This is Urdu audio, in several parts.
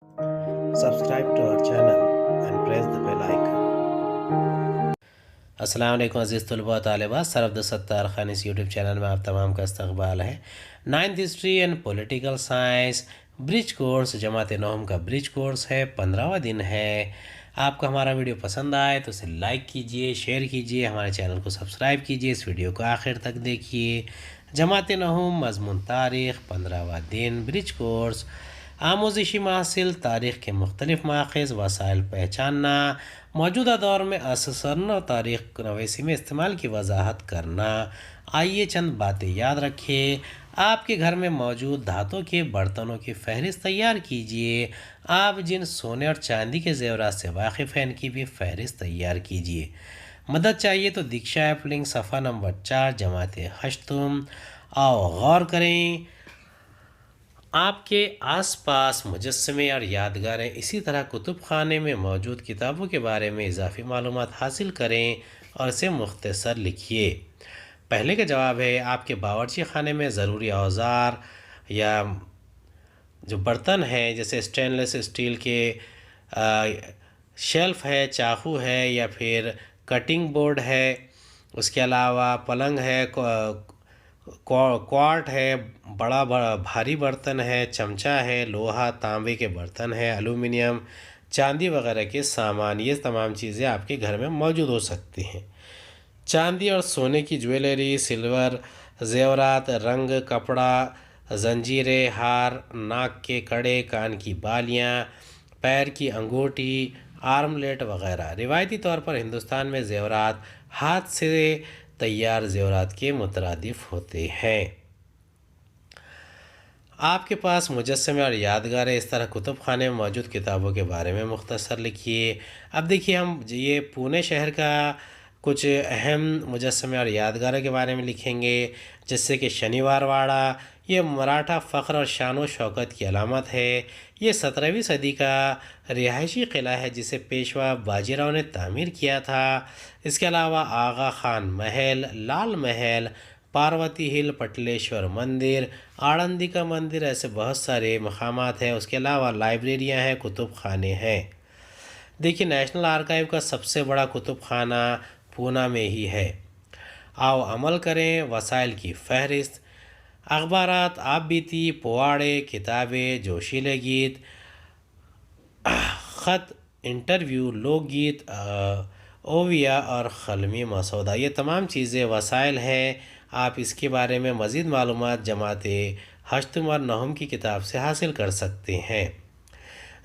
Subscribe to our channel and press the bell icon. السلام علیکم عزیز طلباء و طالبات، سر عبدالستار خان اس یوٹیوب چینل میں آپ تمام کا استقبال ہے۔ Ninth history and political science bridge course جماعت نوم کا برج کورس ہے، 15واں دن ہے۔ آپ کو ہمارا ویڈیو پسند آئے تو اسے لائک کیجئے، شیئر کیجئے، ہمارے چینل کو سبسکرائب کیجئے، اس ویڈیو کو آخر تک دیکھیے۔ جماعت نوم مضمون تاریخ، 15واں دن برج کورس۔ آموزشی محصل، تاریخ کے مختلف ماخذ وسائل پہچاننا، موجودہ دور میں اثرن اور تاریخ نویسی میں استعمال کی وضاحت کرنا۔ آئیے چند باتیں یاد رکھیں۔ آپ کے گھر میں موجود دھاتوں کے برتنوں کی فہرست تیار کیجیے۔ آپ جن سونے اور چاندی کے زیورات سے واقف ہیں ان کی بھی فہرست تیار کیجیے۔ مدد چاہیے تو دیکشا ایپ لنک صفحہ نمبر 4 جماعت ہشتم۔ آؤ غور کریں۔ آپ کے آس پاس مجسمے اور یادگاریں، اسی طرح کتب خانے میں موجود کتابوں کے بارے میں اضافی معلومات حاصل کریں اور اسے مختصر لکھیے۔ پہلے کا جواب ہے آپ کے باورچی خانے میں ضروری اوزار یا جو برتن ہیں جیسے اسٹینلیس اسٹیل کے شیلف ہے، چاقو ہے یا پھر کٹنگ بورڈ ہے، اس کے علاوہ پلنگ ہے، کوارٹ ہے، بڑا بھاری برتن ہے، چمچہ ہے، لوہا تانبے کے برتن ہے، الومینیم، چاندی وغیرہ کے سامان، یہ تمام چیزیں آپ کے گھر میں موجود ہو سکتی ہیں۔ چاندی اور سونے کی جویلری، سلور زیورات، رنگ، کپڑا، زنجیریں، ہار، ناک کے کڑے، کان کی بالیاں، پیر کی انگوٹی، آرملیٹ وغیرہ۔ روایتی طور پر ہندوستان میں زیورات ہاتھ سے تیار زیورات کے مترادف ہوتے ہیں۔ آپ کے پاس مجسمے اور یادگاریں، اس طرح کتب خانے میں موجود کتابوں کے بارے میں مختصر لکھیے۔ اب دیکھیے ہم یہ پونے شہر کا کچھ اہم مجسمے اور یادگاروں کے بارے میں لکھیں گے، جس سے کہ شنیوار واڑہ یہ مراٹھا فخر اور شان و شوکت کی علامت ہے۔ یہ 17ویں صدی کا رہائشی قلعہ ہے جسے پیشوا باجی راؤ نے تعمیر کیا تھا۔ اس کے علاوہ آغا خان محل، لال محل، پاروتی ہل، پٹلیشور مندر، آڑندی کا مندر، ایسے بہت سارے مقامات ہیں۔ اس کے علاوہ لائبریریاں ہیں، کتب خانے ہیں۔ دیکھیے نیشنل آرکائیو کا سب سے بڑا کتب خانہ پونا میں ہی ہے۔ آؤ عمل کریں۔ وسائل کی فہرست: اخبارات، آپ بیتی، پواڑے، کتابیں، جوشیلے گیت، خط، انٹرویو، لوک گیت، اوویا اور قلمی مسودہ، یہ تمام چیزیں وسائل ہیں۔ آپ اس کے بارے میں مزید معلومات جماعت ہشتم اور نہم کی کتاب سے حاصل کر سکتے ہیں۔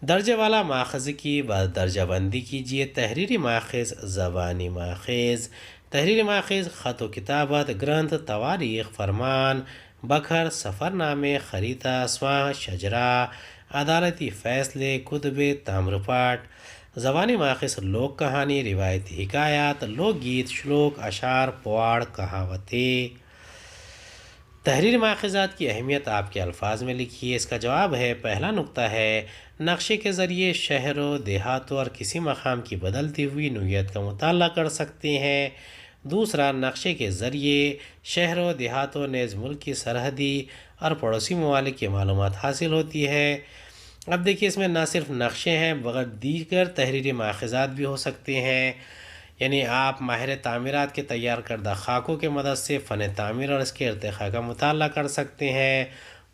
درجہ والا ماخذ کی درجہ بندی کیجیے۔ تحریری ماخذ، زبانی ماخذ۔ تحریری ماخذ: خط و کتابت، گرنتھ، تواریخ، فرمان، بکھر، سفر نامے، خریطہ، سواں، شجرا، عدالتی فیصلے، کتبے، تامر پاٹ۔ زبانی ماخذ: لوک کہانی، روایتی حکایات، لوک گیت، شلوک، اشعار، پواڑ، کہاوتیں۔ تحریری ماخذات کی اہمیت آپ کے الفاظ میں لکھیے۔ اس کا جواب ہے، پہلا نقطہ ہے نقشے کے ذریعے شہروں، دیہاتوں اور کسی مقام کی بدلتی ہوئی نوعیت کا مطالعہ کر سکتے ہیں۔ دوسرا، نقشے کے ذریعے شہروں، دیہاتوں نیز ملک کی سرحدی اور پڑوسی ممالک کی معلومات حاصل ہوتی ہے۔ اب دیکھیے اس میں نہ صرف نقشے ہیں بلکہ دیگر تحریری ماخذات بھی ہو سکتے ہیں، یعنی آپ ماہر تعمیرات کے تیار کردہ خاکوں کے مدد سے فن تعمیر اور اس کے ارتقاء کا مطالعہ کر سکتے ہیں۔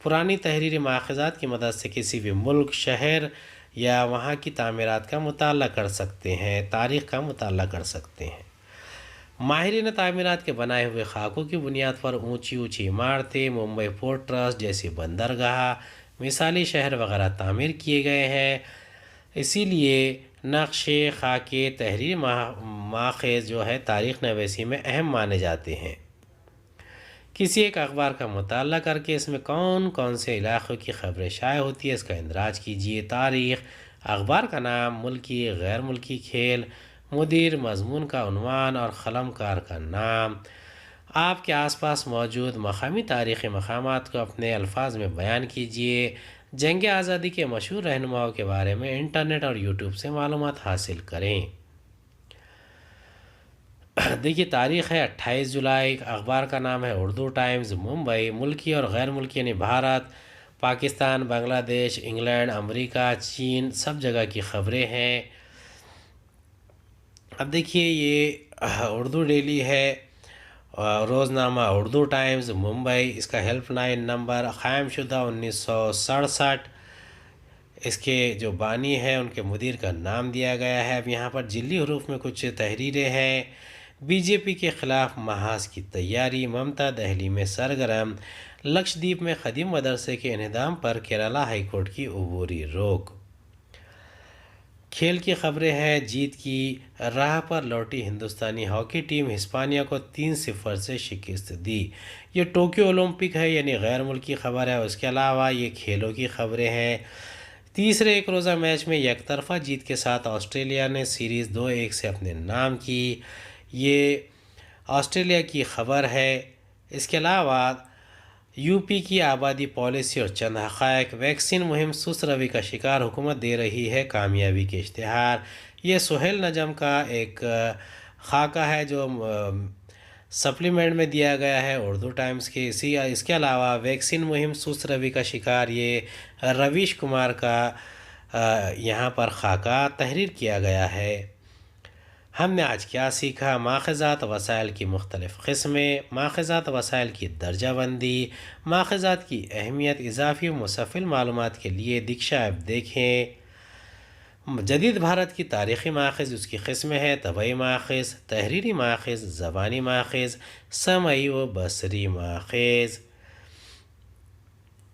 پرانی تحریری ماخذات کی مدد سے کسی بھی ملک، شہر یا وہاں کی تعمیرات کا مطالعہ کر سکتے ہیں، تاریخ کا مطالعہ کر سکتے ہیں۔ ماہرین تعمیرات کے بنائے ہوئے خاکوں کی بنیاد پر اونچی اونچی عمارتیں، ممبئی پورٹ ٹرسٹ جیسی بندرگاہ، مثالی شہر وغیرہ تعمیر کیے گئے ہیں۔ اسی لیے نقشے، خاکے، تحریری ماخذ جو ہے تاریخ نویسی میں اہم مانے جاتے ہیں۔ کسی ایک اخبار کا مطالعہ کر کے اس میں کون کون سے علاقوں کی خبریں شائع ہوتی ہے اس کا اندراج کیجیے۔ تاریخ: اخبار کا نام، ملکی، غیر ملکی کھیل، مدیر، مضمون کا عنوان اور قلم کار کا نام۔ آپ کے آس پاس موجود مقامی تاریخی مقامات کو اپنے الفاظ میں بیان کیجیے۔ جنگ آزادی کے مشہور رہنماؤں کے بارے میں انٹرنیٹ اور یوٹیوب سے معلومات حاصل کریں۔ دیکھیے تاریخ ہے 28 جولائی، اخبار کا نام ہے اردو ٹائمز، ممبئی۔ ملکی اور غیر ملکی یعنی بھارت، پاکستان، بنگلہ دیش، انگلینڈ، امریکہ، چین، سب جگہ کی خبریں ہیں۔ اب دیکھیے یہ اردو ڈیلی ہے، روزنامہ اردو ٹائمز ممبئی، اس کا ہیلپ لائن نمبر قائم شدہ 1967، اس کے جو بانی ہیں ان کے مدیر کا نام دیا گیا ہے۔ اب یہاں پر جلی حروف میں کچھ تحریریں ہیں۔ بی جے پی کے خلاف محاذ کی تیاری، ممتا دہلی میں سرگرم، لکشدیپ میں قدیم مدرسے کے انہدام پر کیرالہ ہائی کورٹ کی عبوری روک۔ کھیل کی خبریں ہیں، جیت کی راہ پر لوٹی ہندوستانی ہاکی ٹیم، ہسپانیہ کو 3-0 سے شکست دی۔ یہ ٹوکیو اولمپک ہے، یعنی غیر ملکی خبر ہے۔ اس کے علاوہ یہ کھیلوں کی خبریں ہیں۔ تیسرے ایک روزہ میچ میں یک طرفہ جیت کے ساتھ آسٹریلیا نے سیریز 2-1 سے اپنے نام کی، یہ آسٹریلیا کی خبر ہے۔ اس کے علاوہ یو پی کی آبادی پالیسی اور چند حقائق، ویکسین مہم سست روی کا شکار، حکومت دے رہی ہے کامیابی کے اشتہار۔ یہ سہیل نجم کا ایک خاکہ ہے جو سپلیمنٹ میں دیا گیا ہے اردو ٹائمز کے۔ اس کے علاوہ ویکسین مہم سست روی کا شکار، یہ رویش کمار کا یہاں پر خاکہ تحریر کیا گیا ہے۔ ہم نے آج کیا سیکھا؟ ماخذات وسائل کی مختلف قسمیں، ماخذات وسائل کی درجہ بندی، ماخذات کی اہمیت، اضافی و مسفل معلومات کے لیے دیکشا ایپ دیکھیں۔ جدید بھارت کی تاریخی ماخذ، اس کی قسمیں ہیں: طبعی ماخذ، تحریری ماخذ، زبانی ماخذ، سمعی و بصری ماخذ۔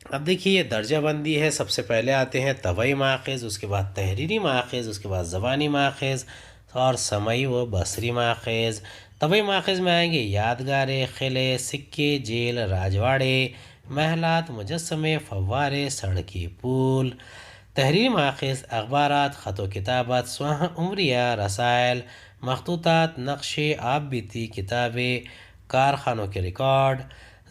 اب دیکھیے یہ درجہ بندی ہے، سب سے پہلے آتے ہیں طبعی ماخذ، اس کے بعد تحریری ماخذ، اس کے بعد زبانی ماخذ اور سمعی و بصری ماخذ۔ طبعی ماخذ میں آئیں گے یادگاریں، قلعے، سکے، جیل، راجواڑے، محلات، مجسمے، فوارے، سڑکی، پول۔ تحریری ماخذ اخبارات، خط و کتابت، سوانح عمریہ، رسائل، مخطوطات، نقشے، آب بیتی، کتابیں، کارخانوں کے ریکارڈ۔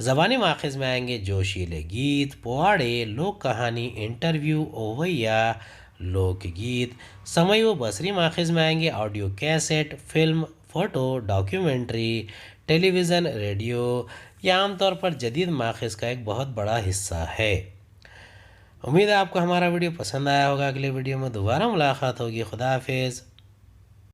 زبانی ماخذ میں آئیں گے جوشیلے گیت، پواڑے، لوک کہانی، انٹرویو، اوویہ، لوک گیت۔ سمعی و بصری ماخذ میں آئیں گے audio cassette, film, photo, documentary, television, radio. یہ عام طور پر جدید ماخذ کا ایک بہت بڑا حصہ ہے۔ امید ہے آپ کو ہمارا ویڈیو پسند آیا ہوگا۔ اگلے ویڈیو میں دوبارہ ملاقات ہوگی۔ خدا حافظ۔